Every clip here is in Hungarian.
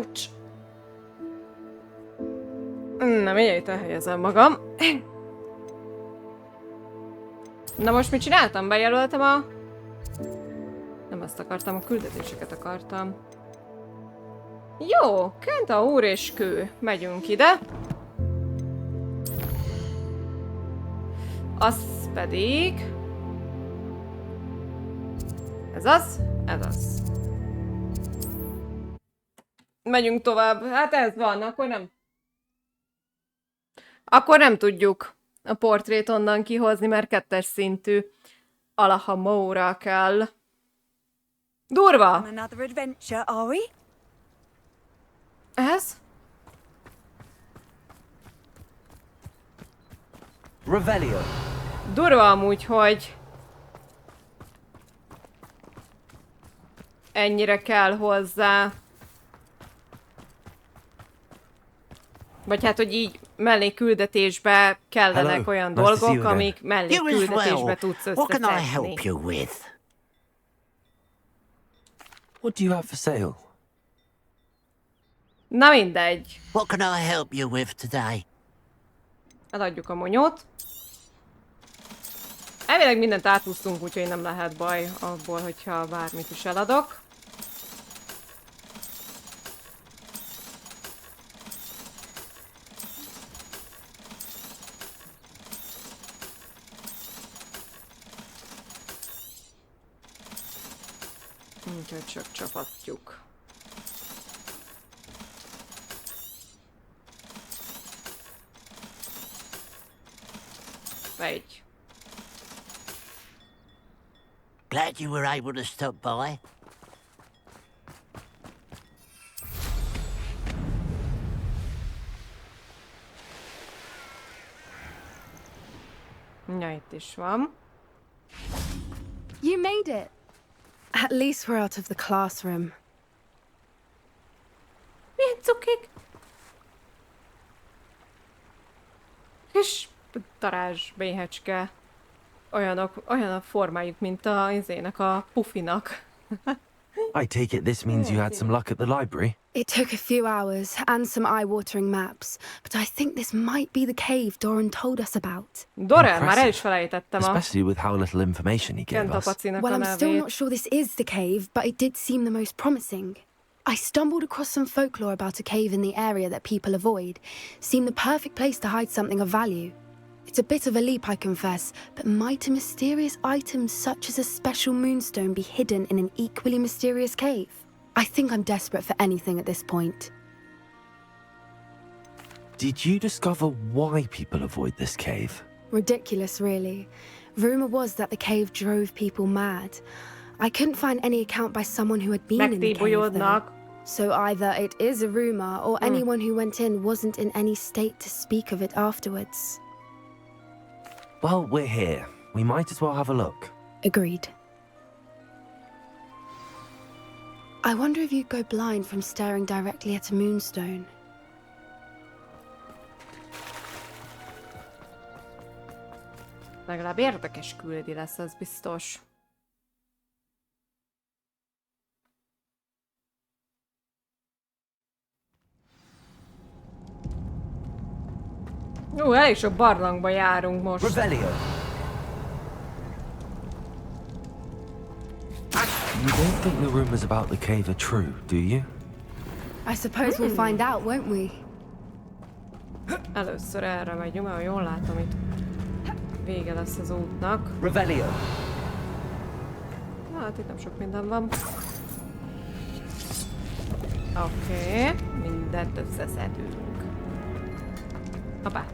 Ouch! Na, mindjárt elhelyezem magam. Na most mit csináltam? Bejelöltem a... Nem azt akartam, a küldetéseket akartam. Jó, kent a úr és kő. Megyünk ide. Az pedig... Ez az? Ez az. Megyünk tovább. Hát ez van, akkor nem... Akkor nem tudjuk a portrét onnan kihozni, mert 2-es szintű Alahamóra kell. Durva! Ez? Revelio. Durva amúgy, hogy ennyire kell hozzá. Vagy hát, hogy így mellékküldetésbe kellenek olyan dolgok, amik mellékküldetésbe tudsz összeszedni. What do you have for sale? Na mindegy. What can I help you with today? Eladjuk a monyót. Elvileg mindent áthúztunk, úgyhogy nem lehet baj abból, hogyha bármit is eladok. Úgyhogy csak csapatjuk. Megy. Glad you were able to stop by. Ja, itt is van. You made it. At least we're out of the classroom. Milyen cukik? Kis darázs béhecske. Olyanok formájuk, mint izének a pufinak. I take it this means you had some luck at the library? It took a few hours and some eye-watering maps, but I think this might be the cave Doran told us about. Doran, már el is felejtettem a especially with how little information he gave us. Well, I'm still not sure this is the cave, but it did seem the most promising. I stumbled across some folklore about a cave in the area that people avoid. Seemed the perfect place to hide something of value. It's a bit of a leap, I confess, but might a mysterious item such as a special moonstone be hidden in an equally mysterious cave? I think I'm desperate for anything at this point. Did you discover why people avoid this cave? Ridiculous, really. Rumor was that the cave drove people mad. I couldn't find any account by someone who had been in the cave, though. So either it is a rumor, or anyone who went in wasn't in any state to speak of it afterwards. Well, we're here. We might as well have a look. Agreed. I wonder if you'd go blind from staring directly at a moonstone. Legalább érdekes küldi lesz, az biztos. Jó, elég sok barlangba járunk most. Revelio. You don't think the rumors about the cave are true, do you? I suppose we'll find out, won't we? Először erre megyünk, mert jól látom, itt vége lesz az útnak. Revelio. Na, hát itt nem sok minden van. Oké, mindent összeszedünk. Hoppá.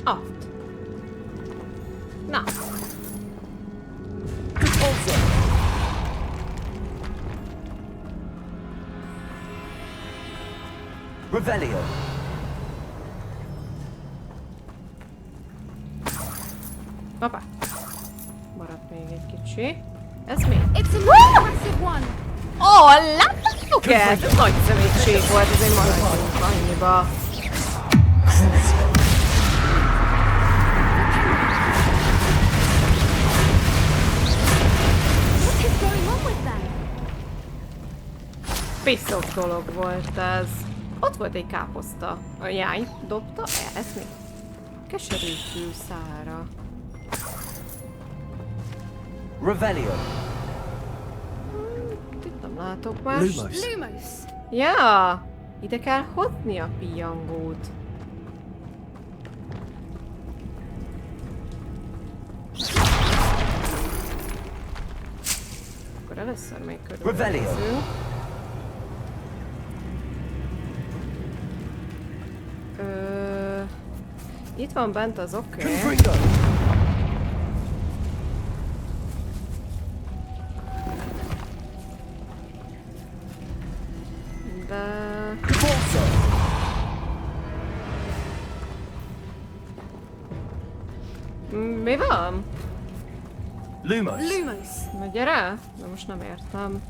Ott. Na. Revelio. Hoppá. Maradt még egy kicsi. Ez mi? It's a massive one. Ó, láthatjuk ezt? Ez nagy szemétség volt, ezért maradjunk annyiba. Piszok dolog volt ez. Ott volt egy káposzta. A jány dobta el? Ez mi? Keserű fűszára. Revelio. Itt nem látok más. Lumos. Ja! Ide kell hozni a pillangót. Akkor először még körülbelül. Itt van bent az oké. De... Mi van? Lumos. Na gyere? De most nem értem.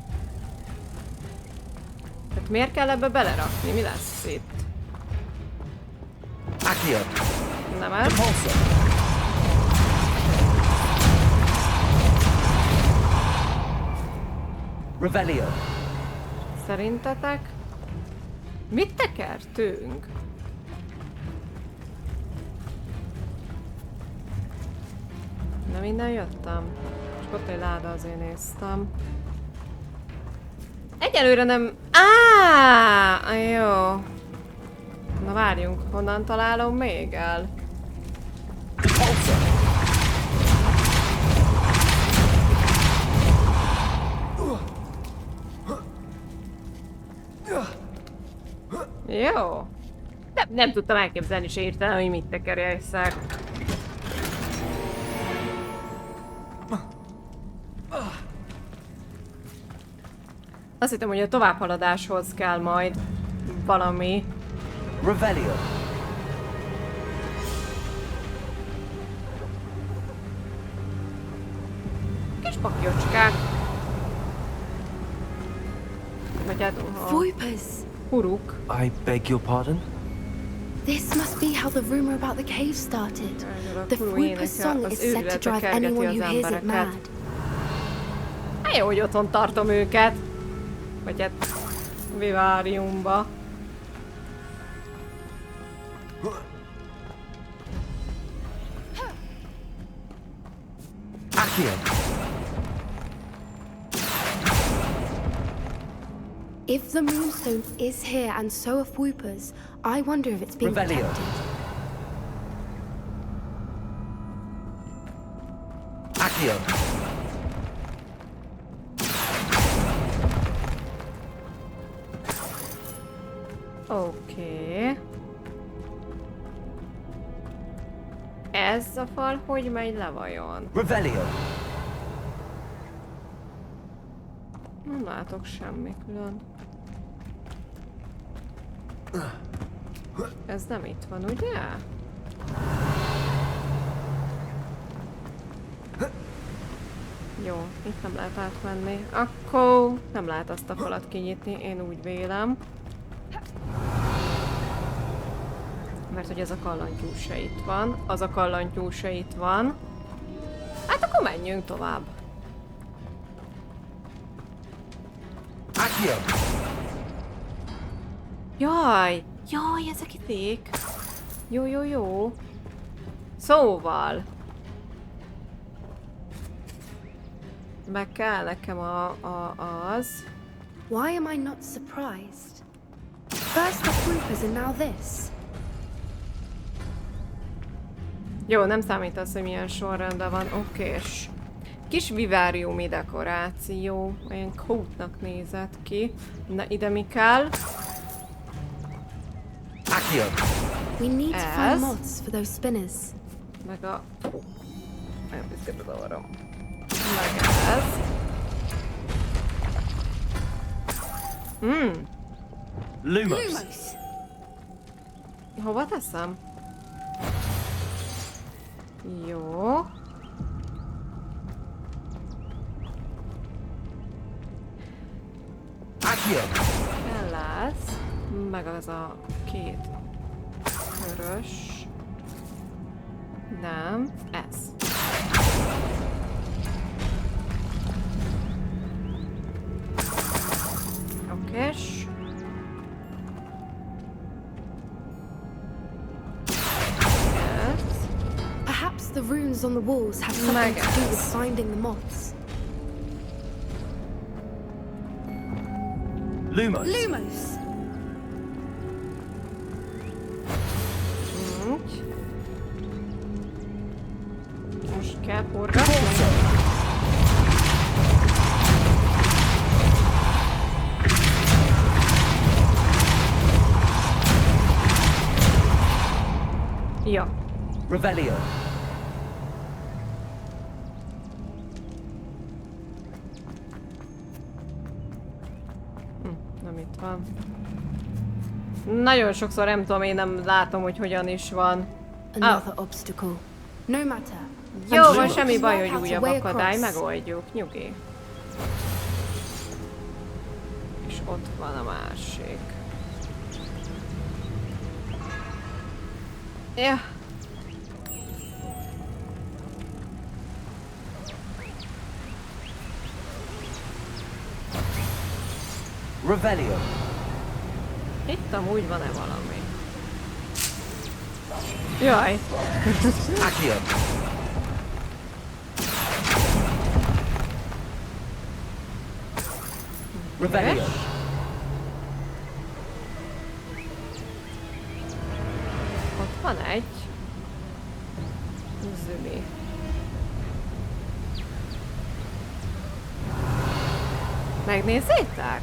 Tehát miért kell ebbe belerakni? Mi lesz itt? Accio. Nem ez? Revelio. Szerintetek? Mit tekertünk? Nem innen jöttem. És ott egy láda, azért néztem. Egyelőre nem... Jó. Na várjunk, honnan találom még el? Jó. Nem tudtam elképzelni se értelem, hogy mit tekerjesszek. Azt hittem, hogy a továbbhaladáshoz kell majd valami. Revelio. Kis pakjocskák. Vagy hát... Voipers. Huruk. I beg your pardon? This must be how the rumor about the cave started. The Voipers song is said to drive anyone who hears it mad. Hát jó, hogy otthon tartom őket. Vagy hát viváriumba. Accio. If the moonstone is here and so are Voipers, I wonder if it's being Revelio. protected. Accio. Oké. Ez a fal hogy megy le vajon? Revelio. Nem látok semmi külön. Ez nem itt van, ugye? Jó, itt nem lehet átmenni. Akkor nem lehet azt a falat kinyitni, én úgy vélem. Mert hogy ez a kallantyú se itt van, az a kallantyú se itt van. Hát akkor menjünk tovább. Accio. Jaj! Jaj, ezek iték! Jó, jó, jó. Szóval. Meg kell nekem az. Why am I not surprised? First the Voipers and now this. Jó, nem számít az, hogy milyen sorrendben van. Okés. Kis viváriumi dekoráció. Olyan kótnak nézett ki. Na, ide mi kell? Accio. We need to Ez. find moths for those spinners. Meg a... Elpiszket az orrom. Meg ez. Lumos. Hova teszem? Jó. Accio. El lesz. Meg az a két körös. Nem, ez. Okés. Perhaps the runes on the walls have something to do with finding the moths. Lumos. Lumos! Most kell forgatni. Ja. Revelio. Nem itt van. Nagyon sokszor nem tudom, én nem látom, hogy hogyan is van. Another obstacle. No matter. Jó, van, semmi baj, hogy újabb akadály, megoldjuk, nyugi. És ott van a másik. Ja. Revelio. Itt amúgy van-e valami? Jaj! Accio. Revelio. Ott van egy. Züli. Megnézzétek?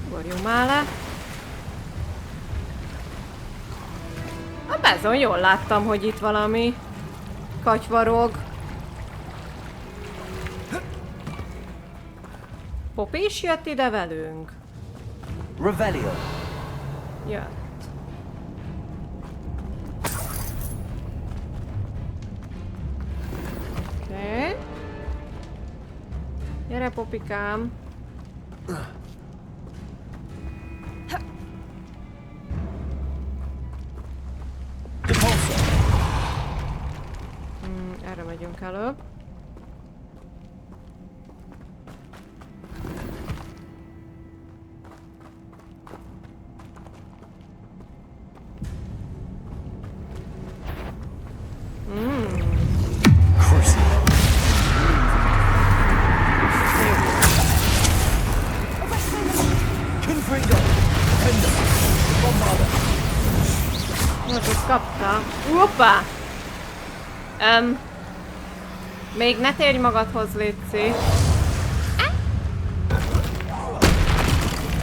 Ugorjunk már le. Hát bezony, jól láttam, hogy itt valami katyvarog. Poppy is jött ide velünk? Revelio. Jött. Oké. Gyere, Popikám. Erre megyünk előbb. Most ezt kapta. Hoppá! Még ne térj magadhoz, létszi.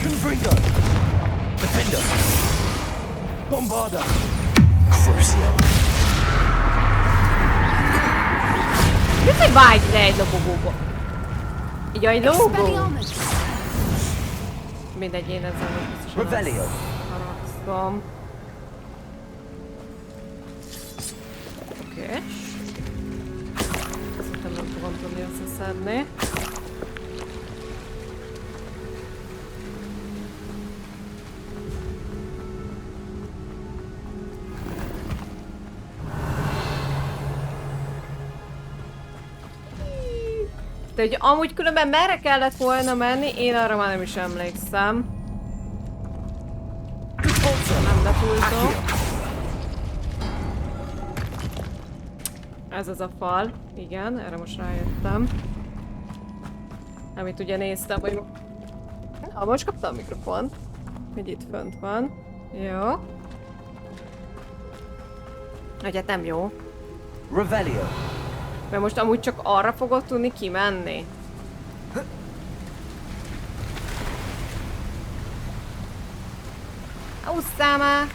Confringo. Defender. Bombarda. Crucio. Mit, hogy vágy le egy lobogóba? Így egy lobogó? Mindegy, én ezzel biztosan haragszom. Oké. Szerintem nem fogom tudni összeszedni. De hogy amúgy különben merre kellett volna menni, én arra már nem is emlékszem. Nem depultom. Ez az a fal. Igen, erre most rájöttem. Amit ugye néztem, hogy... most kaptam a mikrofont. Hogy itt fönt van. Jó. Hogy hát nem jó. Revelio. Mert most amúgy csak arra fogod tudni kimenni. Ússzál már!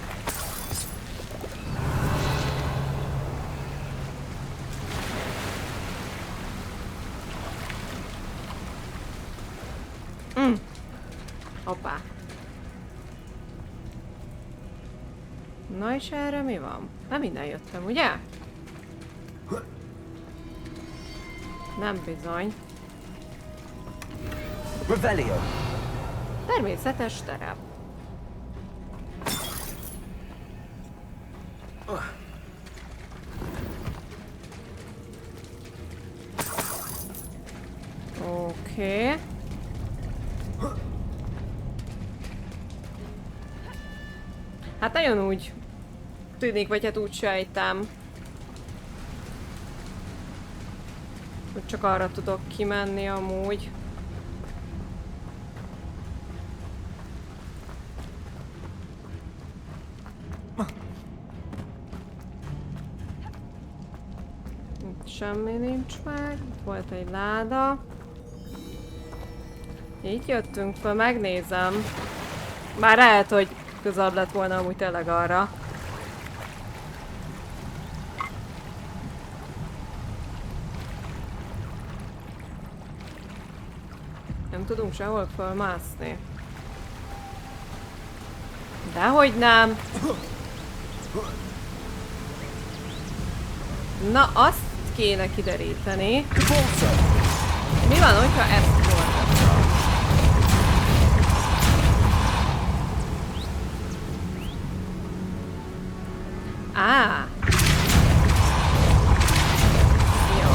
Hoppá. Na és erre mi van? Nem innen jöttem, ugye? Nem bizony. Revelio. Természetes terep. Oké. Hát nagyon úgy tűnik, vagy hát úgy sejtem, hogy csak arra tudok kimenni amúgy. Itt semmi nincs meg. Itt volt egy láda. Így jöttünk fel, megnézem. Bár lehet, hogy közelebb lett volna amúgy tényleg arra. Nem tudunk sehol fölmászni. Dehogy nem! Na, azt kéne kideríteni. Mi van, hogyha ezt fordítom? Á! Jó.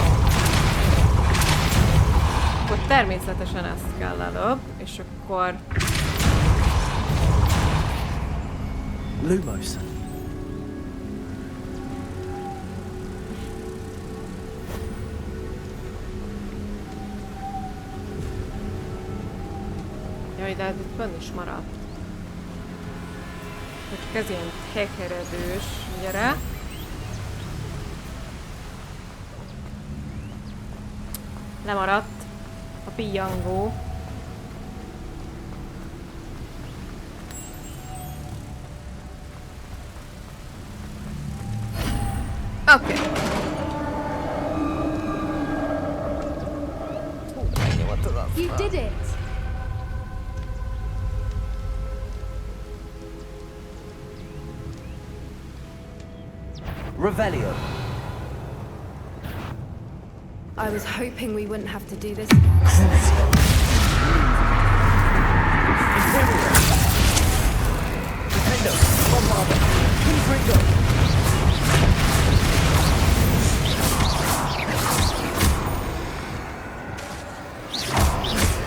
Akkor természetesen ezt kell előbb, és akkor... Lumos. Jaj, de ez itt fönn is maradt. Csak ez ilyen hekeredős. Gyere! Lemaradt a pillangó. Oké. You did it! Revelio. I was hoping we wouldn't have to do this again. Defender. Bombardment. Confringo.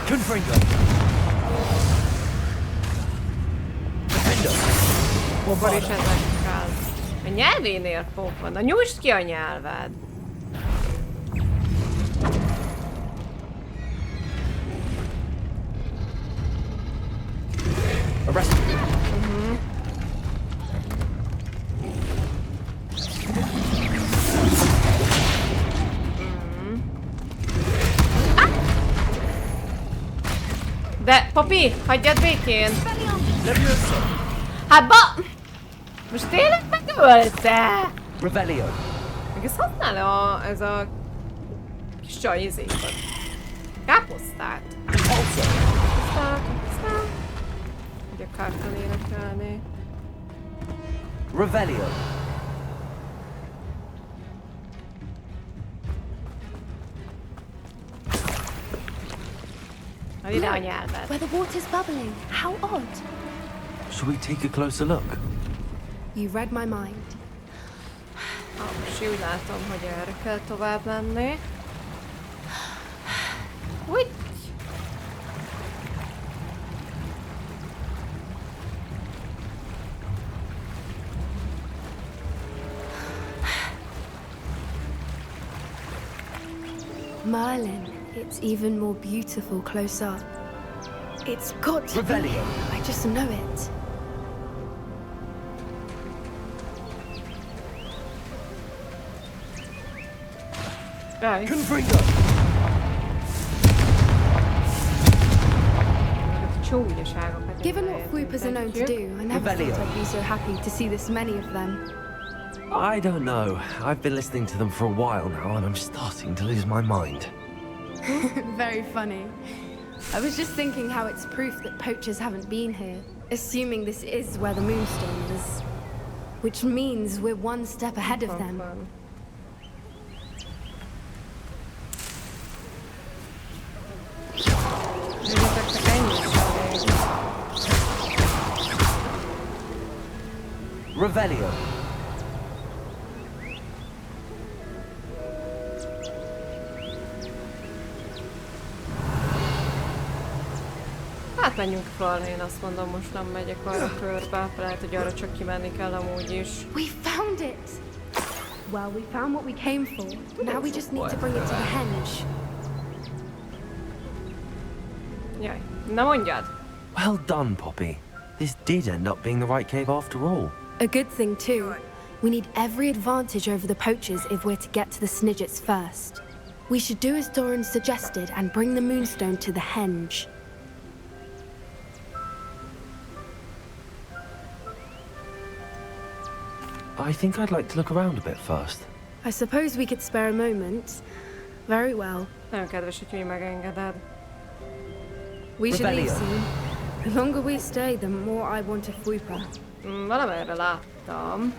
Confringo. Defender. Akkor is ezek kell. A nyelvénél fog van. Na nyújtsd ki a nyelved! Arrest. De, papi, hagyjad békén! Leviosa. Hát most tényleg megölte? Revelio. Meg ezt használ ez a kis csaj izékat. Káposztát. Repulsor. Káposztát. Hogy a kártól énekelni. Revelio. Na ide a nyelved. Where the water's bubbling. How odd. Should we take a closer look? You read my mind. Most úgy látom, hogy erre kell tovább menni. Úgy. Merlin, it's even more beautiful close up. It's got to be. Revelio. I just know it. Right. Confringo. Given what swoopers are known to do, I never thought Revelio. I'd be so happy to see this many of them. I don't know. I've been listening to them for a while now, and I'm starting to lose my mind. Very funny. I was just thinking how it's proof that poachers haven't been here, assuming this is where the moonstone is. Which means we're one step ahead of them. Revelio. Hát menjünk fel, én azt mondom, most nem megyek arra körbe. Lehet, hogy arra csak kimenni kell amúgy is. We found it! Well, we found what we came for. Now we just need to bring it to the henge. Jaj, na mondjad! Well done, Poppy. This did end up being the right cave after all. A good thing, too. We need every advantage over the poachers if we're to get to the Snidgets first. We should do as Doran suggested and bring the moonstone to the henge. I think I'd like to look around a bit first. I suppose we could spare a moment. Very well. Nagyon kedves, hogy megengeded. We should leave Rebellion. soon. The longer we stay, the more I want a fuipa. Valamerre láttam.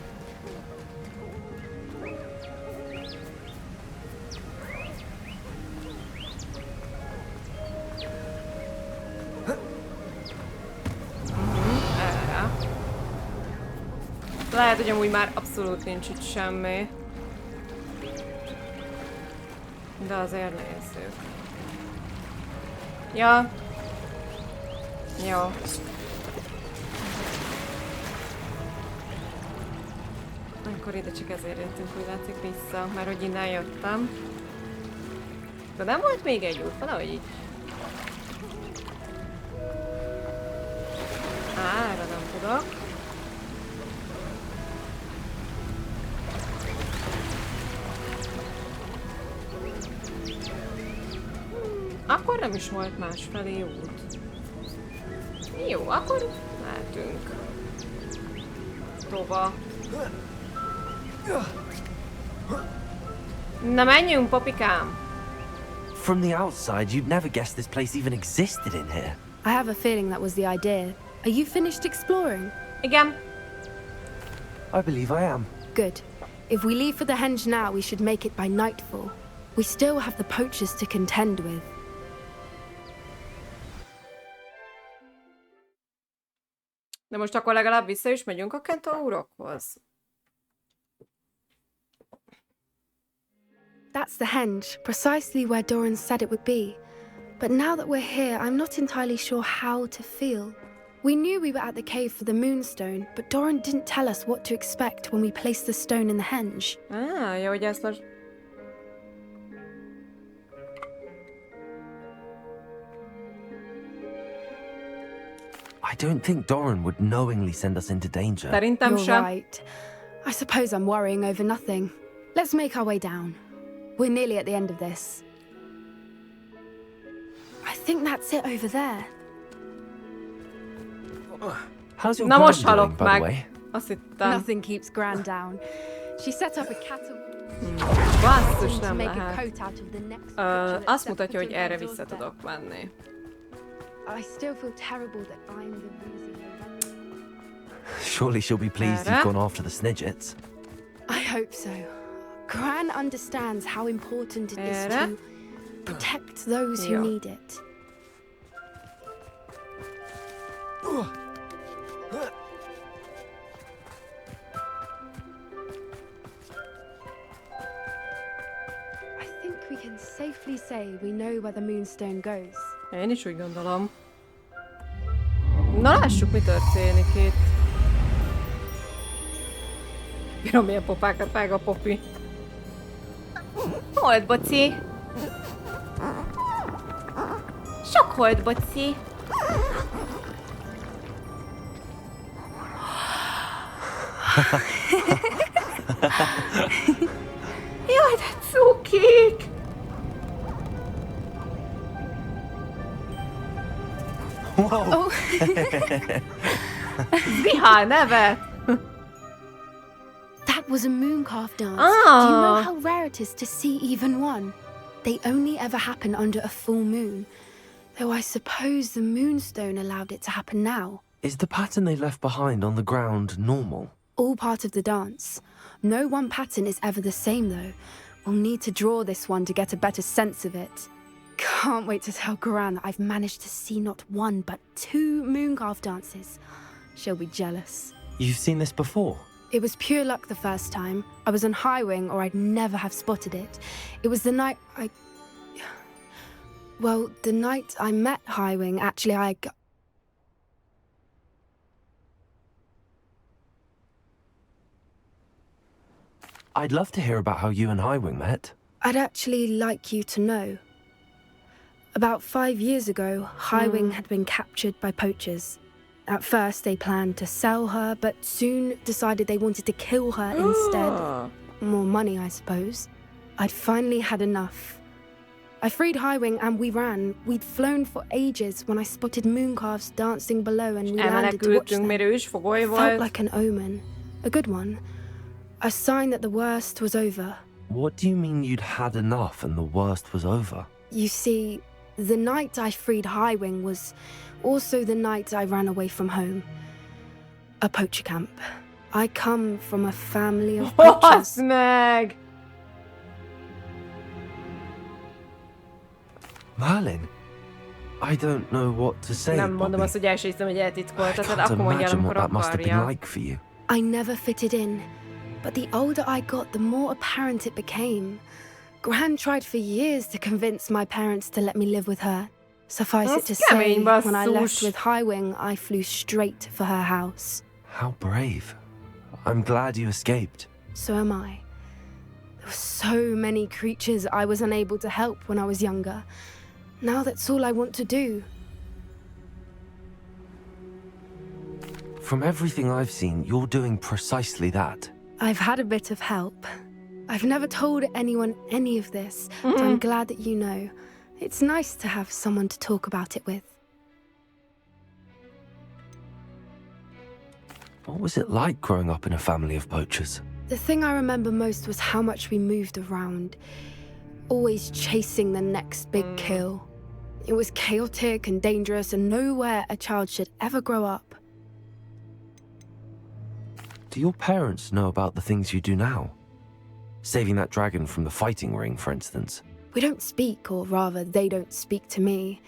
Erre. Lehet, hogy amúgy már abszolút nincs itt semmi. De azért nézzük. Ja. Jó. Akkor ide csak ezért jöttünk, úgy látszik vissza, mert hogy innen jöttem. De nem volt még egy út, valahogy így. Erre nem tudok. Akkor nem is volt másfelé út. Jó, akkor mehetünk. Tova. Na menjünk, popikám! From the outside, you'd never guess this place even existed in here. I have a feeling that was the idea. Are you finished exploring? Igen. I believe I am. Good. If we leave for the henge now, we should make it by nightfall. We still have the poachers to contend with. De most akkor legalább vissza is megyünk a kentaurokhoz. That's the henge, precisely where Doran said it would be. But now that we're here, I'm not entirely sure how to feel. We knew we were at the cave for the moonstone, but Doran didn't tell us what to expect when we placed the stone in the henge. Jó, hogy ezt most... I don't think Doran would knowingly send us into danger. Szerintem You're sem. right. I suppose I'm worrying over nothing. Let's make our way down. We're nearly at the end of this. I think that's it over there. How's your Na gran most doing, halok by the way? meg. Azt hittem. Nothing keeps Gran down. She set up a cattle Basszus, to nem make a lehet. coat out of the next picture Azt that's mutatja, hogy put on erre our vissza doorstep. tudok menni. I still feel terrible that I'm the reason they went. Surely she'll be pleased you've gone after the Snidgets. I hope so. Gran understands how important it is Erre. to protect those who Jó. need it. I think we can safely say we know where the moonstone goes. Én is úgy gondolom. Na lássuk, mi történik itt. Bírom, milyen popákat vág a popi. Hold, boci! Sok hold, boci! Jaj, de cukik! Whoa! Bihá nevet! That was a mooncalf dance. Ah. Do you know how rare it is to see even one? They only ever happen under a full moon. Though I suppose the moonstone allowed it to happen now. Is the pattern they left behind on the ground normal? All part of the dance. No one pattern is ever the same, though. We'll need to draw this one to get a better sense of it. Can't wait to tell Gran that I've managed to see not one, but 2 mooncalf dances. She'll be jealous. You've seen this before? It was pure luck the first time. I was on High Wing, or I'd never have spotted it. It was the night Well, the night I met High Wing, actually, I'd love to hear about how you and Highwing met. I'd actually like you to know. About 5 years ago, Highwing had been captured by poachers. At first, they planned to sell her, but soon decided they wanted to kill her instead. More money, I suppose. I'd finally had enough. I freed Highwing and we ran. We'd flown for ages when I spotted mooncalves dancing below and we landed to watch them. Felt like an omen. A good one. A sign that the worst was over. What do you mean you'd had enough and the worst was over? You see, the night I freed Highwing was also the night I ran away from home. A poacher camp. I come from a family of poachers. Meg! Merlin, I don't know what to say. Nem mondom azt, hogy első hiszem, hogy I eltitkoltatod, can't akkor mondja, imagine amikor what that must have been akarja. like for you. I never fitted in, but the older I got, the more apparent it became. Gran tried for years to convince my parents to let me live with her. Suffice it to say, when I left with Highwing, I flew straight for her house. How brave. I'm glad you escaped. So am I. There were so many creatures I was unable to help when I was younger. Now that's all I want to do. From everything I've seen, you're doing precisely that. I've had a bit of help. I've never told anyone any of this, but I'm glad that you know. It's nice to have someone to talk about it with. What was it like growing up in a family of poachers? The thing I remember most was how much we moved around, always chasing the next big kill. It was chaotic and dangerous and nowhere a child should ever grow up. Do your parents know about the things you do now? Saving that dragon from the fighting ring, for instance. We don't speak, or rather, they don't speak to me.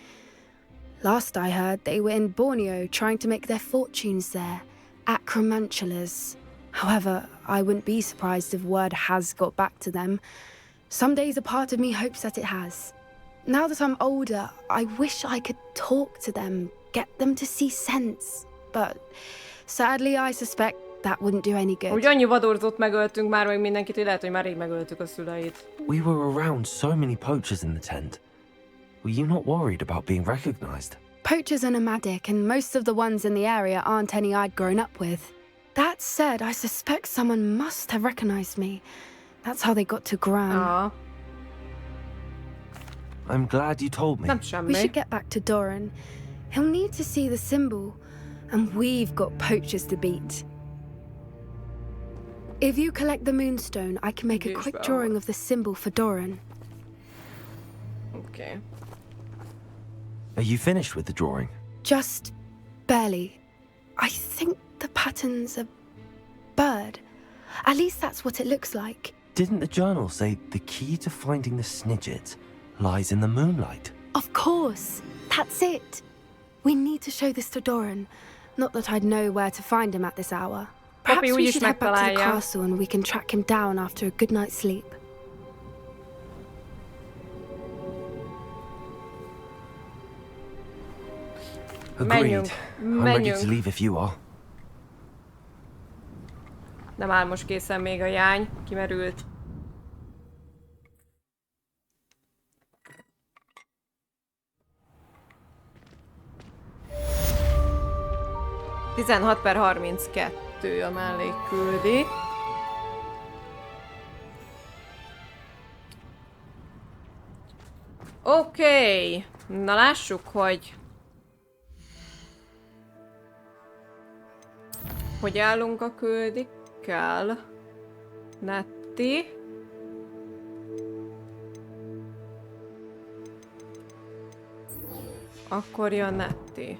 Last I heard, they were in Borneo trying to make their fortunes there. Acromantulas. However, I wouldn't be surprised if word has got back to them. Some days a part of me hopes that it has. Now that I'm older, I wish I could talk to them, get them to see sense. But sadly, I suspect that wouldn't do any good. Úgy annyi vadorzót megöltünk már, meg mindenkit, hogy lehet, hogy már rég megöltük a szüleit. We were around so many poachers in the tent. Were you not worried about being recognized? Poachers are nomadic, and most of the ones in the area aren't any I'd grown up with. That said, I suspect someone must have recognized me. That's how they got to Gran. Aha. I'm glad you told me. Nem We semmi. should get back to Doran. He'll need to see the symbol, and we've got poachers to beat. If you collect the moonstone, I can make a quick drawing of the symbol for Doran. Okay. Are you finished with the drawing? Just barely. I think the pattern's a bird. At least that's what it looks like. Didn't the journal say the key to finding the Snidget lies in the moonlight? Of course. That's it. We need to show this to Doran. Not that I'd know where to find him at this hour. Perhaps we should head back to the castle and we can track him down after a good night's sleep. Agreed. I'm ready to leave if you are. Nem áll most készen még a jány. Kimerült. (16/32) a mellékküldi. Oké. Na lássuk, hogy állunk a küldikkel. Netti. Akkor jön Netti.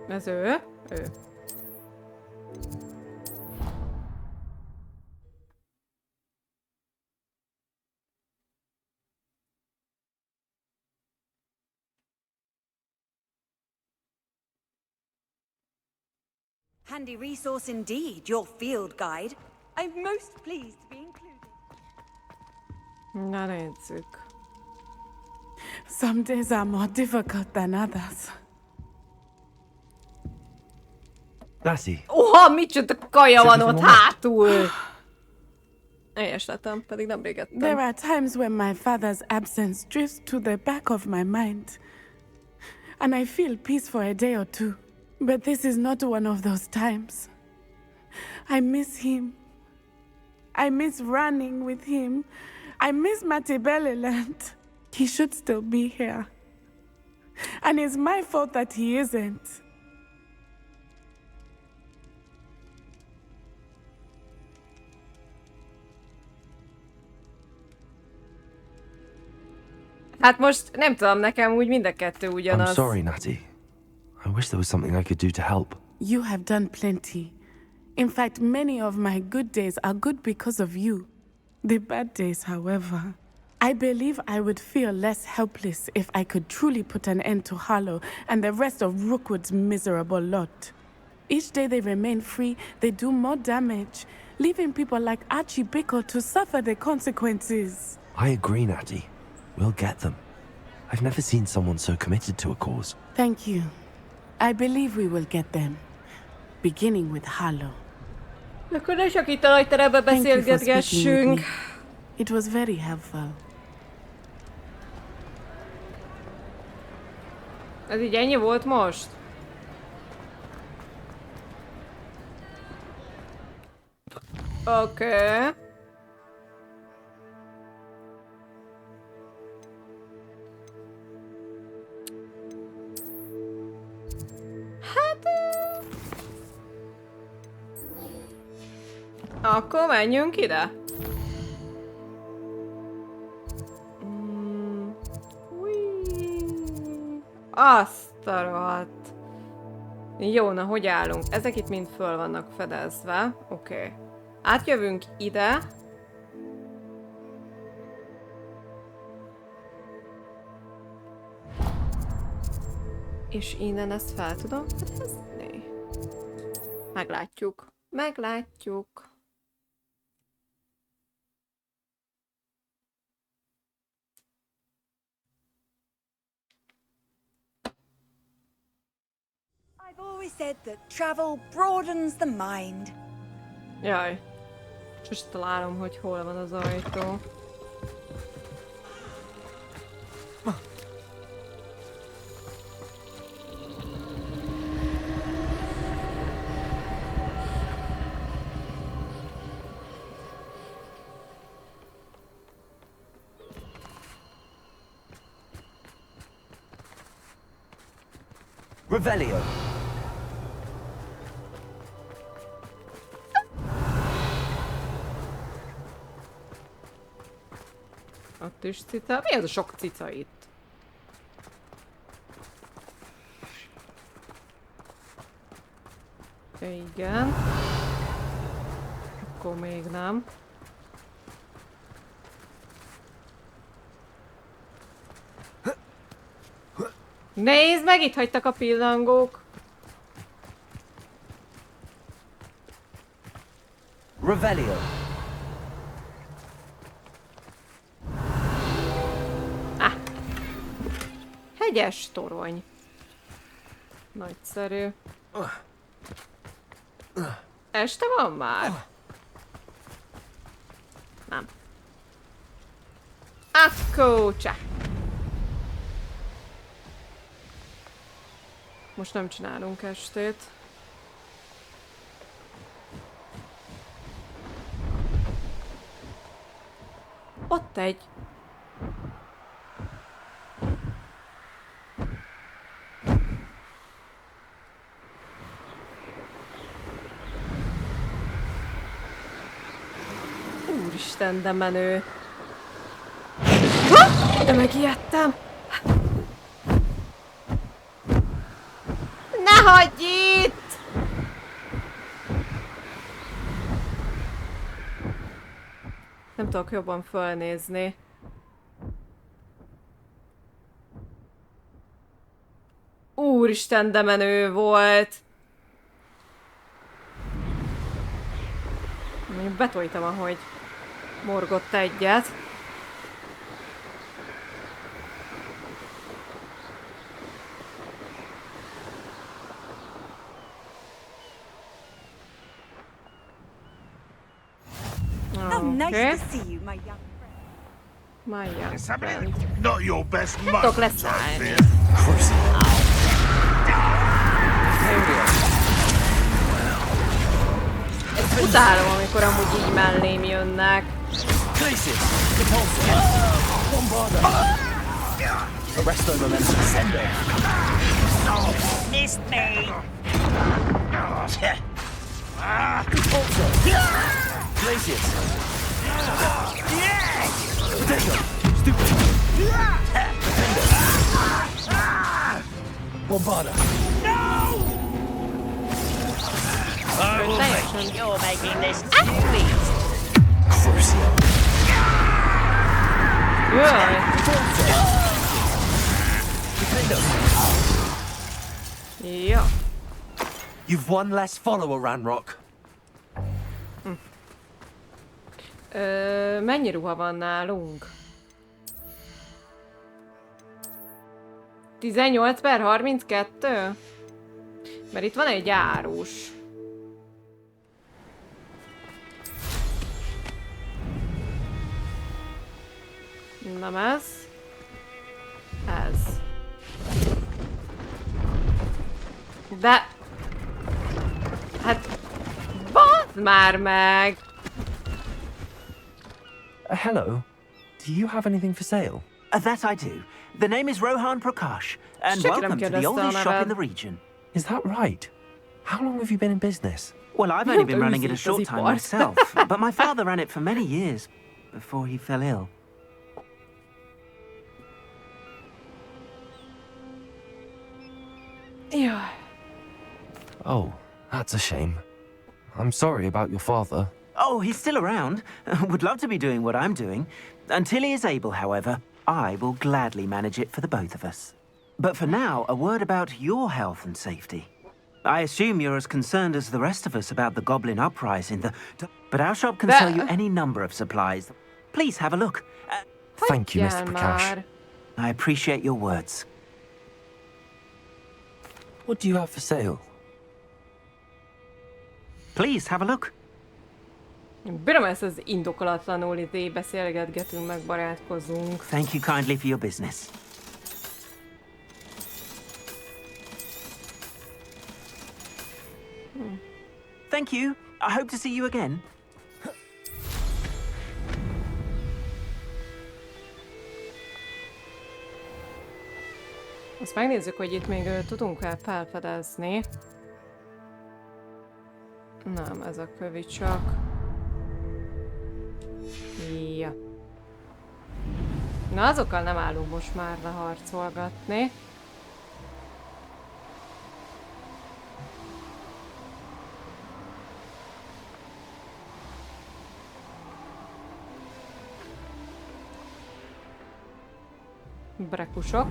Ez ő? Ő. Handy resource indeed, your field guide. I'm most pleased to be included. Na nézzük. Some days are more difficult than others. Natty, Oha, micsoda kaja van ott Everything all right? hátul! Helyes lettem, pedig nem régettem. There are times when my father's absence drifts to the back of my mind, and I feel peace for a day or two. But this is not one of those times. I miss him. I miss running with him. I miss Matibeleland. He should still be here. And it's my fault that he isn't. Hát most nem tudom, nekem úgy mind a kettő I'm ugyanaz. sorry, Natty. I wish there was something I could do to help. You have done plenty. In fact, many of my good days are good because of you. The bad days, however, I believe I would feel less helpless if I could truly put an end to Harlow and the rest of Rookwood's miserable lot. Each day they remain free, they do more damage, leaving people like Archie Bickle to suffer the consequences. I agree, Natty. We'll get them. I've never seen someone so committed to a cause. Thank you. I believe we will get them, beginning with Harlow. Akkor ne csak itt a nagyteremben Thank you for speaking with beszélgetgessünk. me. It was very helpful. Ez így ennyi volt most? Oké. Hát... Akkor menjünk ide. Azt a rohadt. Jó, na hogy állunk? Ezek itt mind föl vannak fedezve. Oké. Átjövünk ide. És innen ezt fel tudom fedezni. Meglátjuk. Meglátjuk. I've always said that travel broadens the mind. Jaj. Most találom, hogy hol van az ajtó. Revelio. Ott is cica. Mi ez a sok cica itt? Igen. Akkor még nem. Nézd meg, itt hagytak a pillangók. Revelio. Hegyes torony. Nagyszerű. Este van már? Nem. Akkor csá. Most nem csinálunk estét. Ott egy. Úristen, de menő. Ha! De megijedtem. Ne hagyj itt! Nem tudok jobban fölnézni. Úristen, de menő volt. Én betoltam, ahogy morgott egyet. nice Okay. to see you, my young friend. My young Somebody friend. not your best Tudok moment, I leszállni. fear. Ezt utálom, amikor amúgy így mellém jönnek. Places! Repulsor! Bombarder! Arresto momentum sender! Missed me! Repulsor! Places! Potato! Stupid! Defender! Bombarder! Teljesen. You're making this too easy. Crucial! Jaj. Defender! Ja. You've one less follower, Ranrock. Mennyi ruha van nálunk? 18/32? Mert itt van egy árus. Nem ez. Ez. De... Hát... Bazd már meg! Hello. Do you have anything for sale? That I do. The name is Rohan Prakash, and Check it, welcome I'm to gonna the oldest start shop my in the bad. region. Is that right? How long have you been in business? Well, I've only been Don't running it a use it, short does he time what? myself, but my father ran it for many years before he fell ill. Jaj. Oh, that's a shame. I'm sorry about your father. Oh, he's still around. Would love to be doing what I'm doing. Until he is able, however, I will gladly manage it for the both of us. But for now, a word about your health and safety. I assume you're as concerned as the rest of us about the goblin uprising, but our shop can sell you any number of supplies. Please have a look. Thank you, Mr. Hagyjál Prakash. már. I appreciate your words. What do you have for sale? Please have a look. Bírom ezt az indokolatlanul beszélgetgetünk, meg barátkozunk. Thank you kindly for your business. Thank you. I hope to see you again. Azt megnézzük, hogy itt még tudunk-e felfedezni. Nem, ez a kövi csak. Ja. Na, azokkal nem állunk most már leharcolgatni. Brekusok.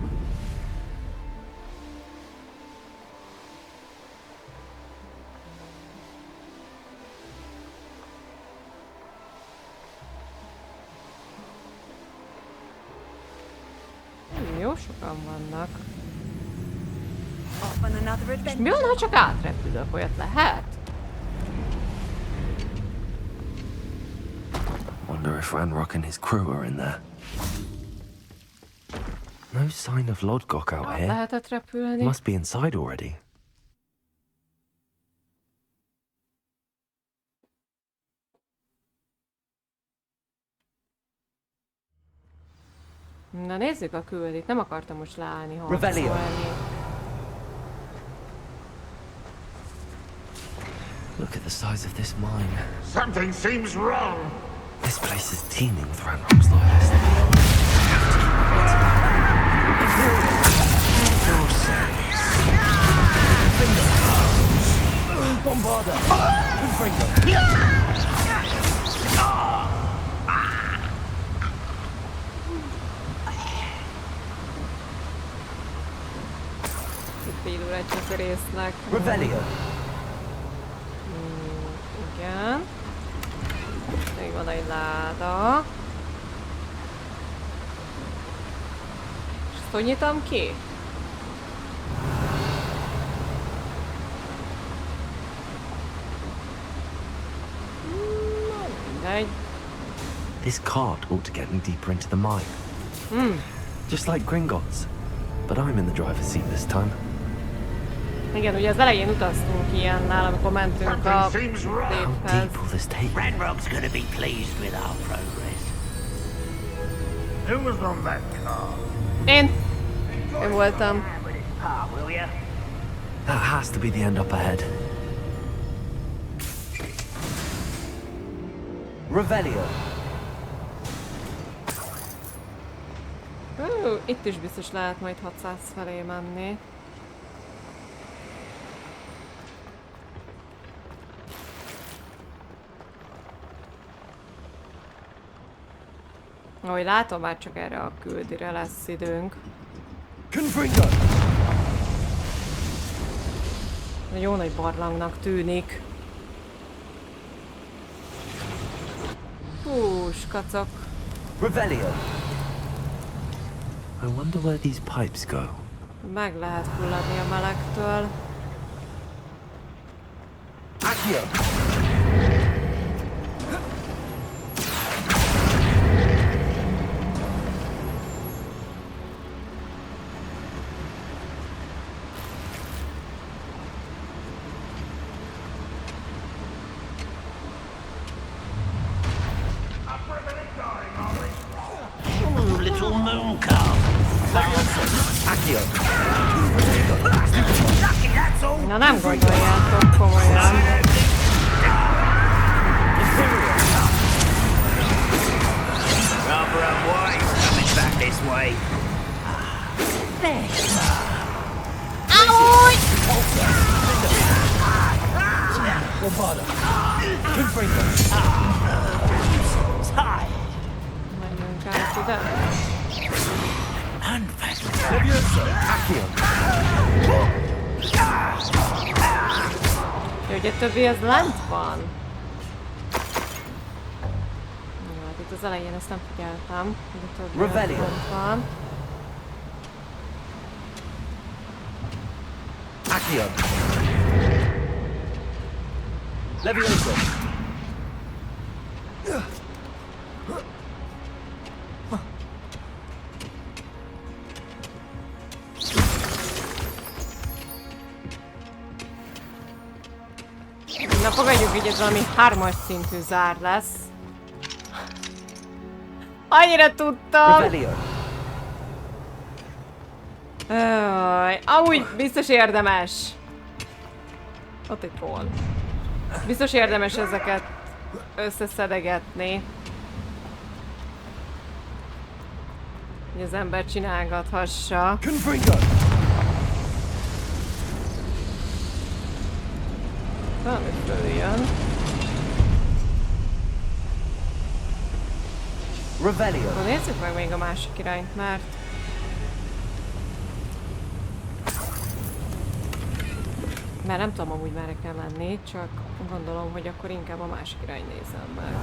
Jó sokan vannak. Off on another És adventure. mi van, ha csak átrepülök? Olyat lehet? Wonder if Ranrock and his crew are in there. No sign of Lodgok out here. Lehetett repülni? Must be inside already. Na nézzük a küldit. Nem akartam most leállni Revelio. harcolni. Look at the size of this mine. Something seems wrong. This place is teeming with Ranrock's loyalists. Bombarder! Confringo! Itt félül egy résznek. Revelio! Igen. Még van egy láda. És ezt hogy nyitom ki? Na, mindegy. This cart ought to get me deeper into the mine. Just like Gringotts. But I'm in the driver's seat this time. Igen, ugye az elején utaztunk ilyennel, amikor mentünk a How téphez. deep will this take me? Ranrock's gonna be pleased with our progress. Who was on that car? Én voltam. Will ya? That has to be the end up ahead. Revelio. Itt is biztos lehet majd 600 felé menni. Ahogy látom, már csak erre a küldire lesz időnk. Jó nagy barlangnak tűnik. Hús, kacok. Revelio. I wonder where these pipes go. Meg lehet fulladni a melegtől. Accio. Little moon calf. Accio. Na nem gondoljátok komolyan. Rather unwise coming back this way. There you Ouch! Bombada. Confringo. Tired. Menjünk át ide. Accio. Jó, ugye többi az lent van. Jó, hát itt az elején ezt nem figyeltem. De többi az Revelio. lent van. Accio. Levioso. Na fogadjuk így, ez valami 3-as szintű zár lesz. Annyira tudtam! Revelio. Amúgy biztos érdemes. Ott egy troll. Biztos érdemes ezeket összeszedegetni. Hogy az ember csinálgathassa. Valami följön. Revelio. Na, nézzük meg még a másik irányt, mert... Mert nem tudom amúgy merre kell menni, csak gondolom, hogy akkor inkább a másik irányt nézem meg.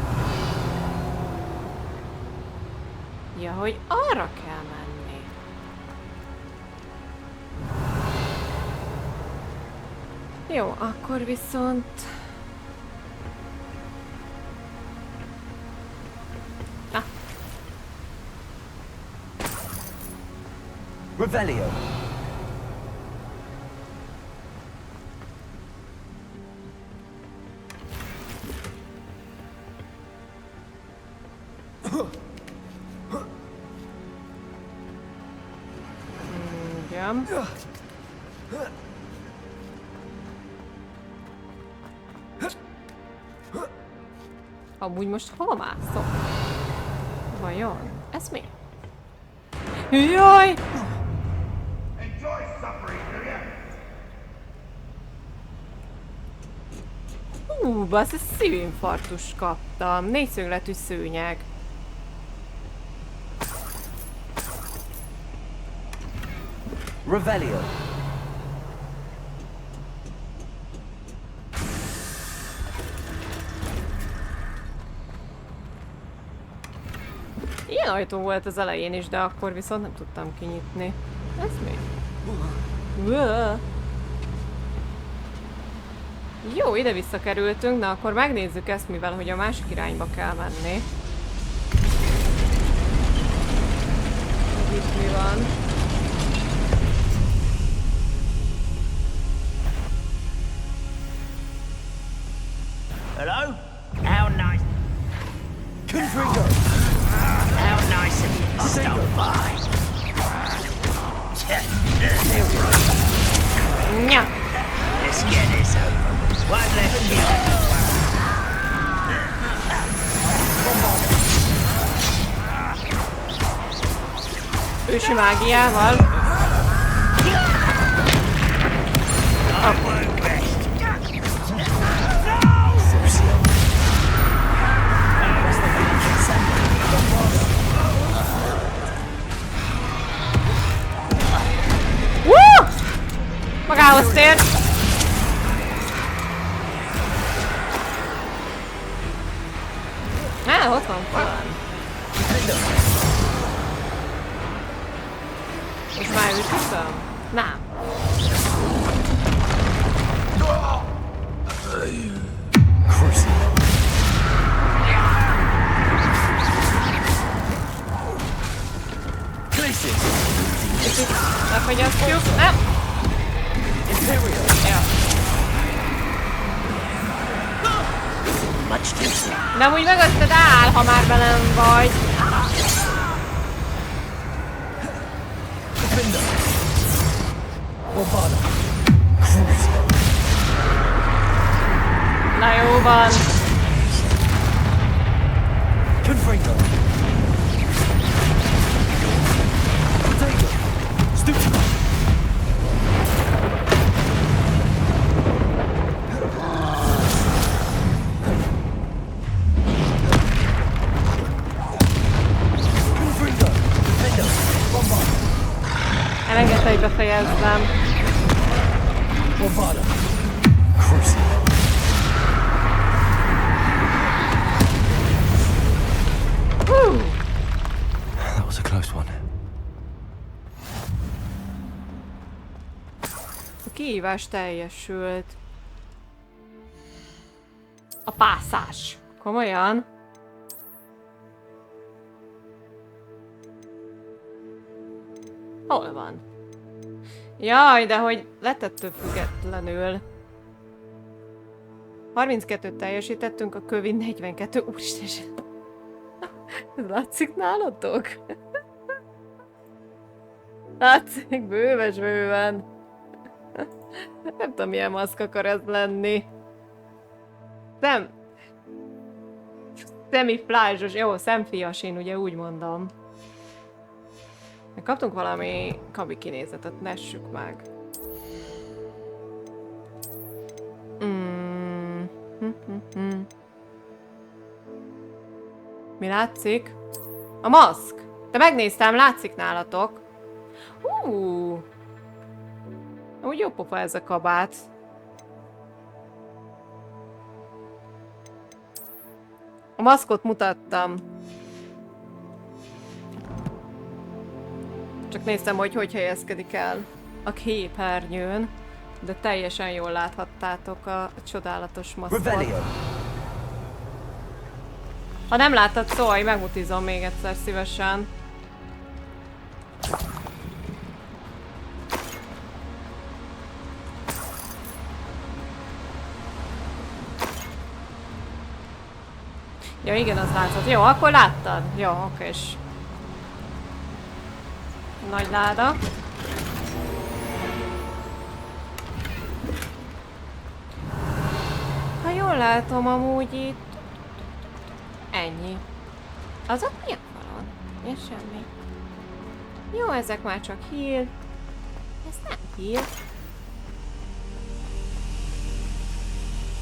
Ja, hogy arra kell menni. Jó, akkor viszont... Na, Revelio. igen. Amúgy most hova mászok? Vajon? Ez mi? Jaj! Enjoy suffering, do ya? Basz, ez szívinfarktust kaptam. 4-szögletű szőnyeg. Revelio. Ilyen ajtó volt az elején is, de akkor viszont nem tudtam kinyitni. Ez mi? Uah. Jó, ide visszakerültünk, na akkor megnézzük ezt, mivel hogy a másik irányba kell menni. itt mi van. Hello? How nice. How nice of you to stop by. Nya. Let's get this over with. One left here. Ősi mágiával. Magához tér! Ott van falán. Most már ütköm? Nem. Lefagyasztjuk? Nem! Ja. De amúgy mögötted áll, ha már velem vagy. Na jó van. Elengedte, hogy befejezzem. That was a close one. A kihívás teljesült. A pászás. Komolyan? Hol van? Jaj, de hogy letettől függetlenül. 32-t teljesítettünk, a kövi 42. Úristen, ez látszik nálatok? Látszik, bőven. Nem tudom, milyen maszk akar ez lenni. Nem. Szemiflázsos, jó, szemfias, én ugye úgy mondom. Kaptunk valami kabi kinézetet, nessük meg. Mi látszik? A maszk! De megnéztem, látszik nálatok. Úgy jó pofa ez a kabát. A maszkot mutattam. Csak néztem, hogy helyezkedik el a képernyőn, de teljesen jól láthattátok a csodálatos maszkot. Ha nem láttad, szólj, megmutizom még egyszer szívesen. Ja igen, az látszott. Jó, akkor láttad? Jó, okés. Nagy láda. Ha jól látom, amúgy itt... Ennyi. Az ott mi a falon? Ja, semmi. Jó, ezek már csak heal. Ez nem heal.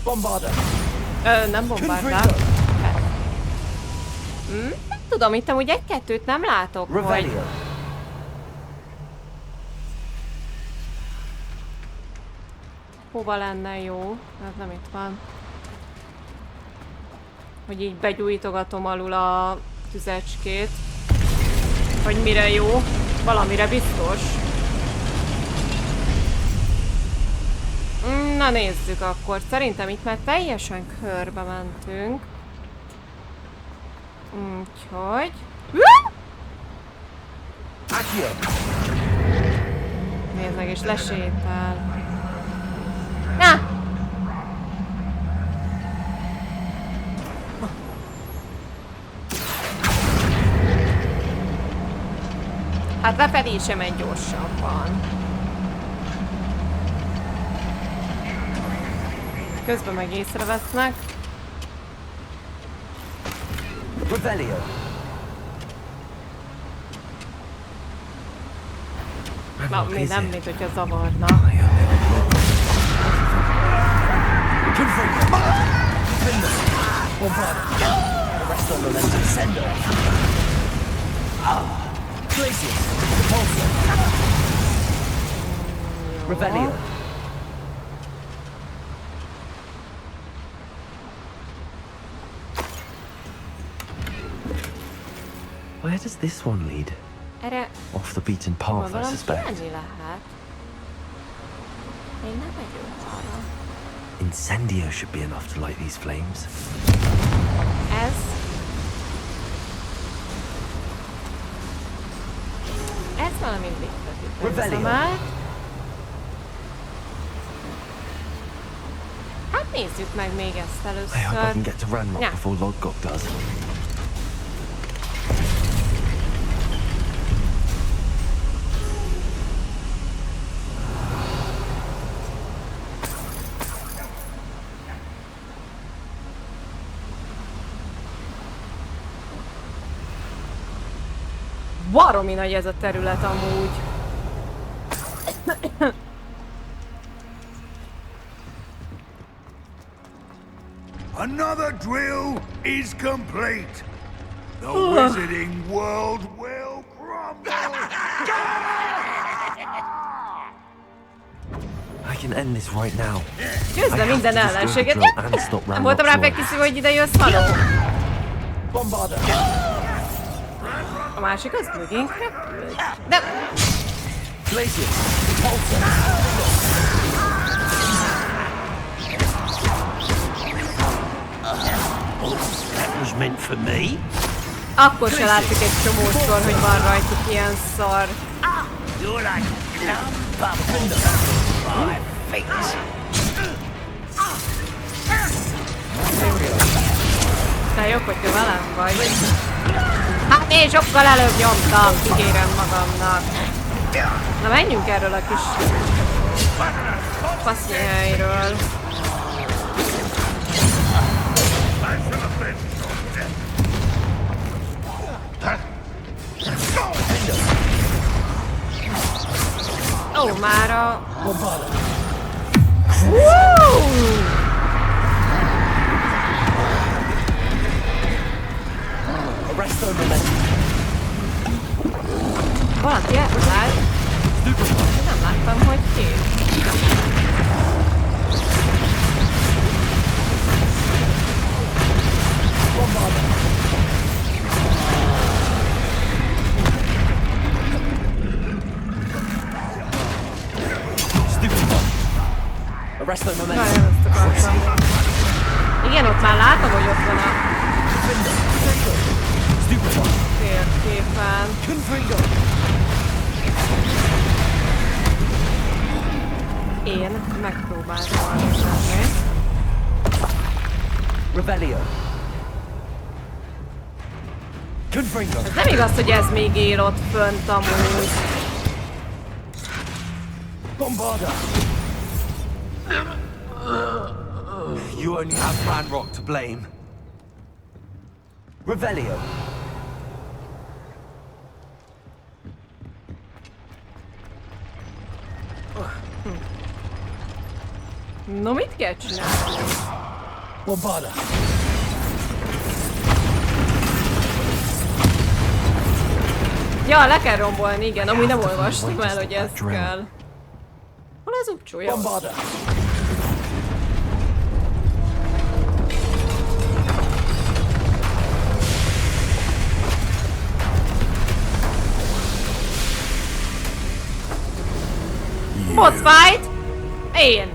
Bombardál! Nem bombardál. Nem tudom, itt amúgy egy-kettőt nem látok, vagy... Hova lenne jó? Ez nem itt van. Hogy így begyújtogatom alul a tüzecskét. Hogy mire jó? Valamire biztos. Na nézzük akkor. Szerintem itt már teljesen körbe mentünk. Úgyhogy... Nézd meg, és lesétál. Na! Hát befelé sem megy gyorsabban. Közben meg észrevesznek. Revelio. Na, még nem, mint hogyha zavarna. Revelio. Where does this one lead? Erre Off the beaten path, I gondolom suspect. kimenni lehet. Én nem megyünk arra. Incendio should be enough to light these flames. Ez... Ez valami végzetű már. Hát nézzük meg még ezt I hope I először. can get to Ranrock Yeah. before Lodgok does. Baromi nagy ez a terület amúgy. Another drill is complete. The wizarding world will crumble. I can end this right now. Győzd le minden ellenséget. Nem voltam rá felkészülve, hogy ide jössz, haló. A másik az mögénk repült. De... That was meant for me. Akkor se látszik egy csomószor, hogy van rajtuk ilyen szar. You're like bubble my feet. Te jobb, hogy te velem vagy. Hát én sokkal előbb nyomtam, kikérem magamnak. Na menjünk erről a kis fasznyi helyről. Ó, már a... Valaki elszállt. Nem láttam, hogy ki. Nagyon ezt akartam. Igen, ott már látom, hogy ott van a térképen. Én megpróbáltam alapítani. Revelio. Ez nem igaz, hogy ez még él ott fönt amúgy. You only have Ranrock to blame. Revelio. No, mit kell csinálni? Ja, le kell rombolni, igen, amúgy nem olvastam el, hogy ez kell. Hol az upcsója? Boss fight! Én!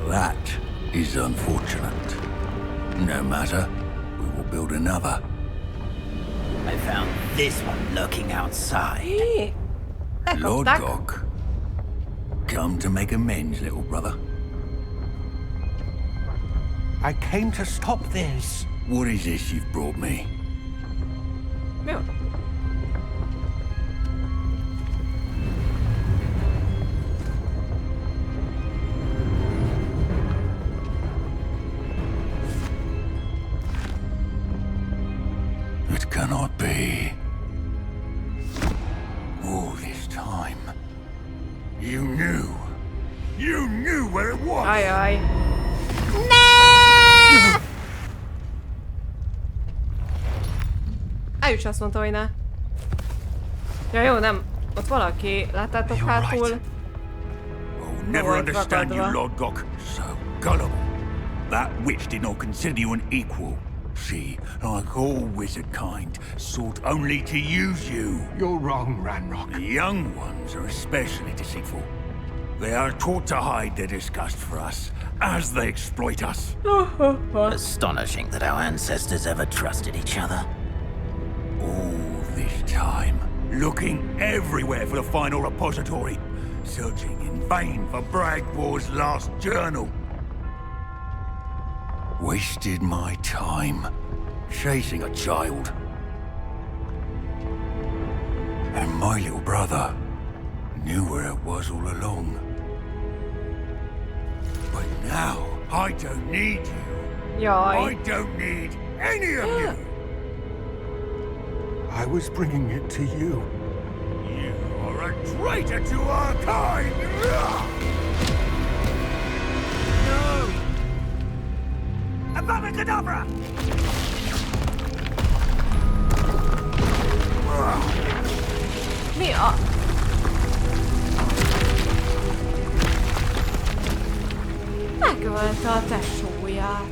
That is unfortunate. No matter, we will build another. I found this one lurking outside. Lord Bekapták. Gok, come to make amends, little brother. I came to stop this. What is this you've brought me? Mi van? It cannot be. All this time, you knew where it was. Ajaj. Ő is azt mondta, hogy ne. Ja jó, nem. Ott valaki. Láttátok hátul? I'll never understand you, Lord Gok. So gullible. That witch did not consider you an equal. She, like all wizard kind, sought only to use you. You're wrong, Ranrock. The young ones are especially deceitful. They are taught to hide their disgust for us as they exploit us. Astonishing that our ancestors ever trusted each other. All this time, looking everywhere for the final repository, searching in vain for Bragbor's last journal. Wasted my time chasing a child. And my little brother knew where it was all along. But now, I don't need you. Jaj. I don't need any of you. I was bringing it to you. You are a traitor to our kind! No! Ababacadabra! Mi a... Megölte a tesóját.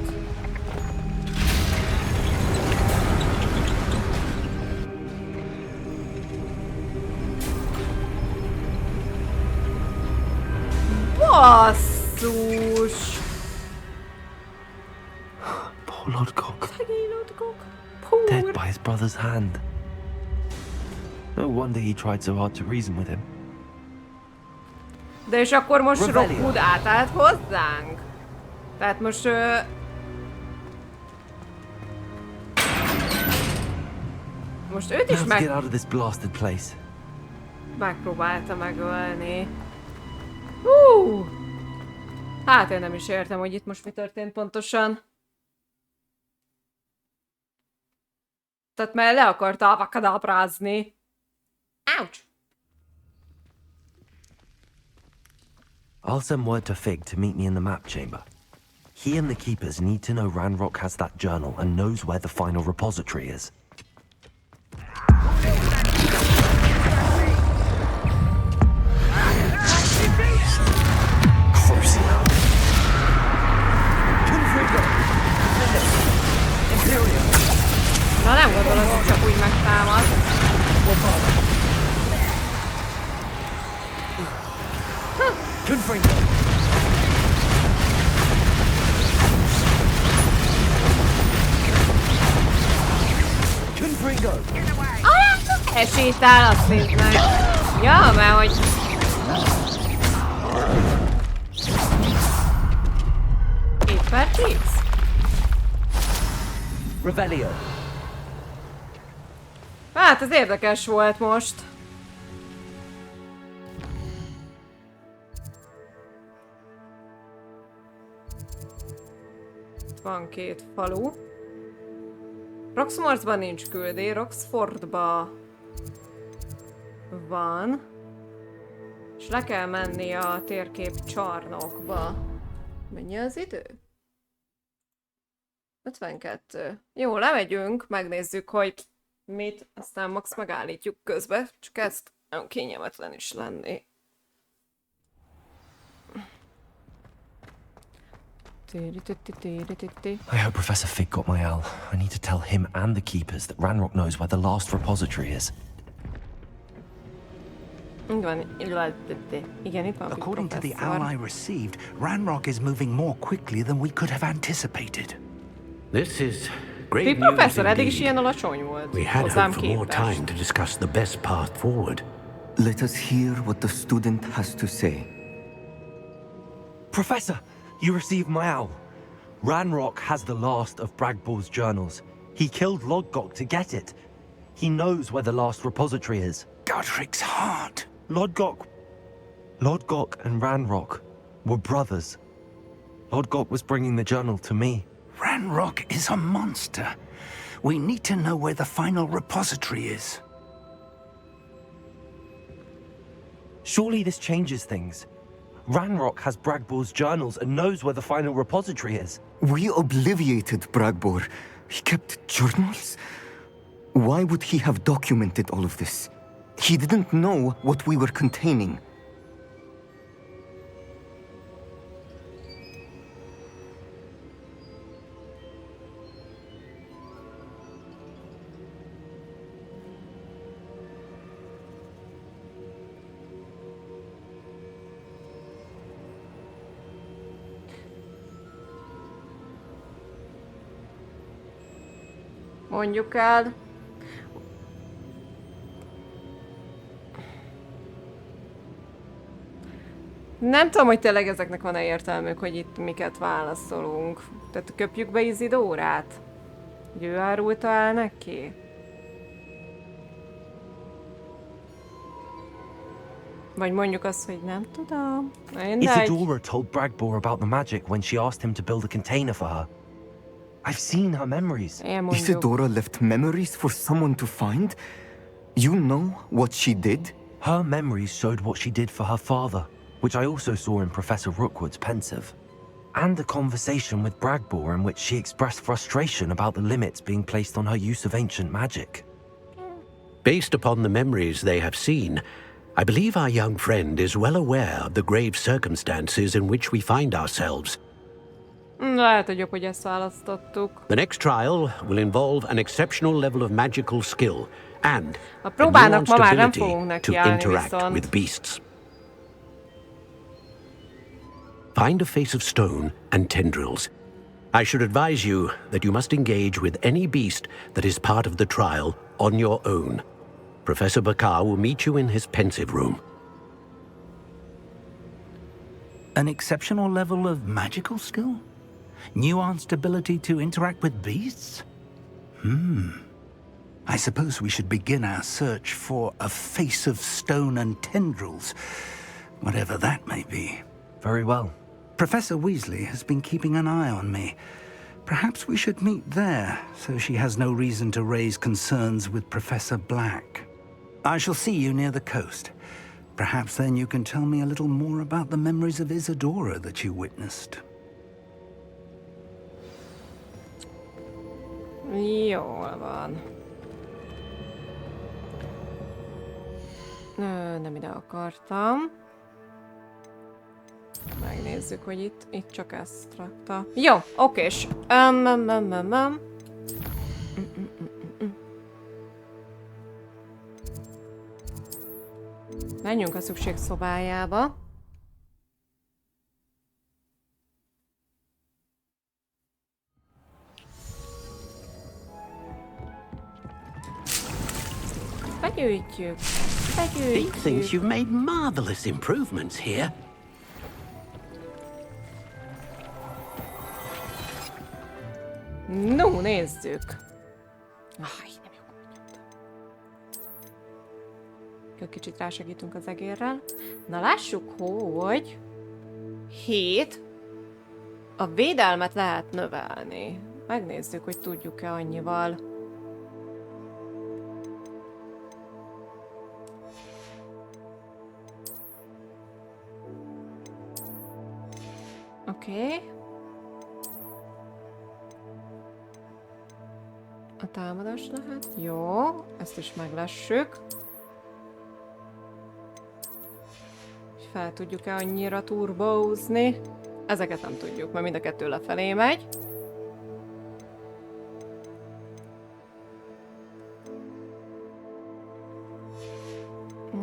Basszus! Poor Lord Gok, Szegény Lord Gok. Poor. dead by his brother's hand. No wonder he tried so hard to reason with him. De és akkor most Rebellion. Rockwood átállt hozzánk? Tehát most most őt is Now to get out of this blasted place. megpróbálta megölni. Hú! Hát én nem is értem, hogy itt most mi történt pontosan. Tehát már le akarta avakadabrázni. Ouch! I'll send word to Fig to meet me in the map chamber. He and the keepers need to know Ranrock has that journal and knows where the final repository is. Na nem gondolod, hogy csak úgy megtámad. Esétál, azt nézd meg. Ja, mert hogy... Itt per 10. Revelio. Hát ez érdekes volt most. Itt van két falu. Roxmorsban nincs küldé, Roxfordba van. És le kell menni a térkép csarnokba. Mennyi az idő? 52. Jó, lemegyünk, megnézzük, hogy mit, aztán max megállítjuk közbe, csak ezt nagyon kényelmetlen is lenni. I hope Professor Fig got my owl. I need to tell him and the keepers that Ranrock knows where the last repository is. Igen, itt van. According to the owl I received, Ranrock is moving more quickly than we could have anticipated. This is great Fig professzor eddig is ilyen alacsony volt. We had Hozzám hoped for more képest. time to discuss the best path forward. Let us hear what the student has to say. Professor, you received my owl. Ranrock has the last of Bragball's journals. He killed Lodgok to get it. He knows where the last repository is. Godric's heart. Lodgok and Ranrock were brothers. Lodgok was bringing the journal to me. Ranrock is a monster. We need to know where the final repository is. Surely this changes things. Ranrock has Bragball's journals and knows where the final repository is. We obliviated Bragbor. He kept journals? Why would he have documented all of this? He didn't know what we were containing. Mondjuk el. Nem tudom, hogy tényleg ezeknek van-e értelmük, hogy itt miket válaszolunk. Tehát köpjük be Izidórát? Hogy ő árulta el neki? Vagy mondjuk azt, hogy nem tudom. Isidora told Bragbor about the magic when she asked him to build a container for her. I've seen her memories. Isidora left memories for someone to find? You know what she did? Her memories showed what she did for her father, which I also saw in Professor Rookwood's pensive. And a conversation with Bragbor in which she expressed frustration about the limits being placed on her use of ancient magic. Based upon the memories they have seen, I believe our young friend is well aware of the grave circumstances in which we find ourselves. Lehet, hogy jobb, hogy ezt választottuk. The next trial will involve an exceptional level of magical skill and a nuanced ability to interact with beasts. Find a face of stone and tendrils. I should advise you that you must engage with any beast that is part of the trial on your own. Professor Bakar will meet you in his pensive room. An exceptional level of magical skill? Nuanced ability to interact with beasts? I suppose we should begin our search for a face of stone and tendrils, whatever that may be. Very well. Professor Weasley has been keeping an eye on me. Perhaps we should meet there, so she has no reason to raise concerns with Professor Black. I shall see you near the coast. Perhaps then you can tell me a little more about the memories of Isidora that you witnessed. Jól van. Nem ide akartam. Megnézzük, hogy itt csak ezt rakta. Jó, okés. Menjünk a szükségszobájába. Begyűjtjük. He thinks you've made marvelous improvements here. No, nézzük. Kicsit rásegítünk az egérrel. Na lássuk, hogy 7. A védelmet lehet növelni. Megnézzük, hogy tudjuk-e annyival. Oké. A támadás lehet. Jó, ezt is meglessük. Fel tudjuk-e annyira turbózni? Ezeket nem tudjuk, mert mind a kettő lefelé megy.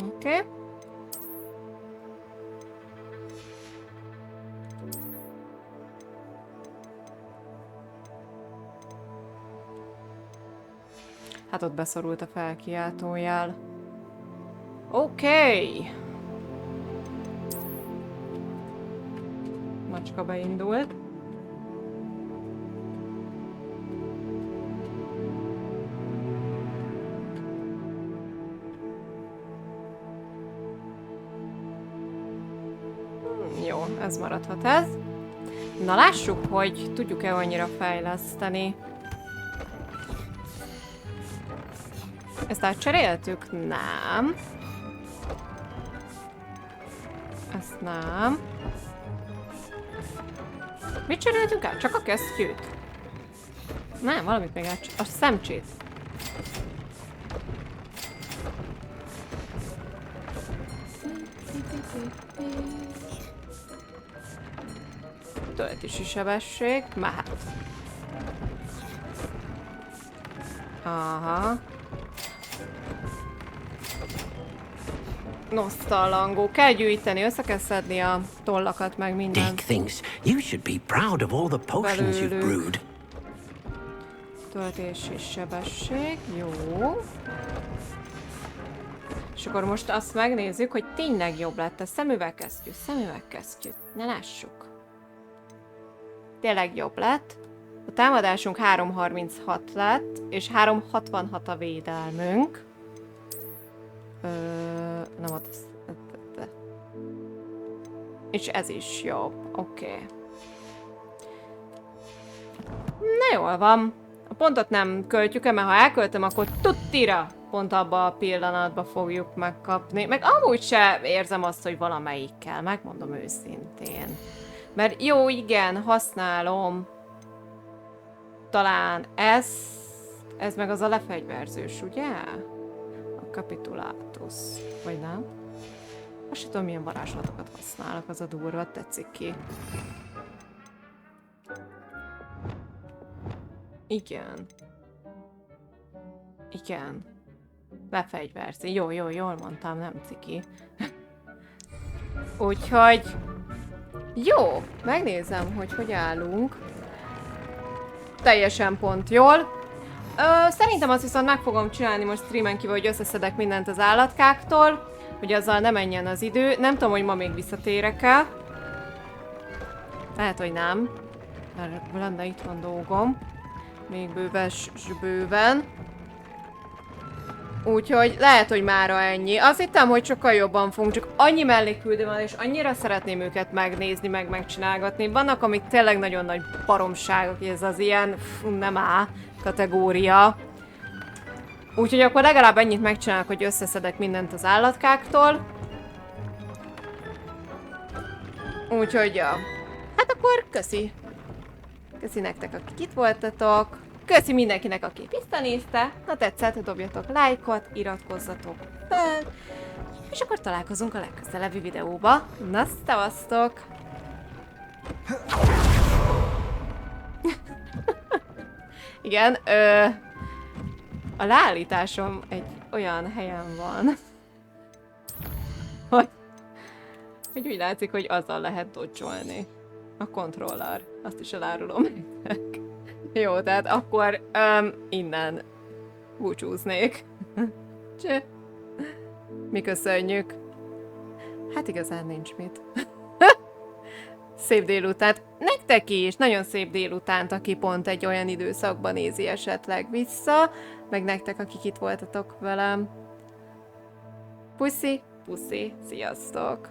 Oké. Hát ott beszorult a felkiáltójel. Oké. Macska beindult. Jó, ez maradhat ez. Na lássuk, hogy tudjuk-e annyira fejleszteni. Ezt átcseréltük? Nem. Ezt nem. Mit cseréltünk át? Csak a kesztyűt? Nem, valamit még át... A szemcsét. Töltési sebesség. Mehet. Aha. Nosztallangó. Kell gyűjteni, össze kell szedni a tollakat, meg minden. Dick thinks you should be proud of all the potions you've brewed. Töltési sebesség. Jó. És akkor most azt megnézzük, hogy tényleg jobb lett a szemüvegkesztyű. Szemüvegkesztyű. Ne lássuk. Tényleg jobb lett. A támadásunk 336 lett, és 366 a védelmünk. Nem ott. És ez is jobb. Oké. Na jól van. A pontot nem költjük el, mert ha elköltöm, akkor tuttira pont abba a pillanatban fogjuk megkapni. Meg amúgy se érzem azt, hogy valamelyikkel, megmondom őszintén. Mert jó, igen, használom. Talán ez meg az a lefegyverzős, ugye? A kapitulátus. Vagy nem? Azt sem tudom, milyen varázslatokat használok, az a durva, tetszik ki. Igen. Igen. Lefegyverzi. Jó, jól mondtam, nem ciki. Úgyhogy... Jó, megnézem, hogy állunk. Teljesen pont jól. Szerintem azt viszont meg fogom csinálni most streamen kívül, hogy összeszedek mindent az állatkáktól, hogy azzal ne menjen az idő. Nem tudom, hogy ma még visszatérek-e. Lehet, hogy nem. Mert lenne itt van dolgom. Még bőven. Úgyhogy lehet, hogy mára ennyi. Azt hittem, hogy sokkal jobban fogunk, csak annyi mellékküldő van, és annyira szeretném őket megnézni, megcsinálgatni. Vannak, amik tényleg nagyon nagy baromságok, ez az ilyen nem áll kategória. Úgyhogy akkor legalább ennyit megcsinálok, hogy összeszedek mindent az állatkáktól. Úgyhogy ja. Hát akkor köszi. Köszi nektek, akik itt voltatok. Köszi mindenkinek, aki visszanézte. Ha tetszett, dobjatok lájkot, iratkozzatok fel. És akkor találkozunk a legközelebbi videóba. Na, szevasztok! Igen, a leállításom egy olyan helyen van, hogy úgy látszik, hogy azzal lehet dodge-olni. A controller. Azt is elárulom nektek. Jó, tehát akkor innen búcsúznék. Cső. Mi köszönjük. Hát igazán nincs mit. Szép délután. Nektek is nagyon szép délutánt, aki pont egy olyan időszakban nézi esetleg vissza, meg nektek, akik itt voltatok velem. Puszi, puszi, sziasztok!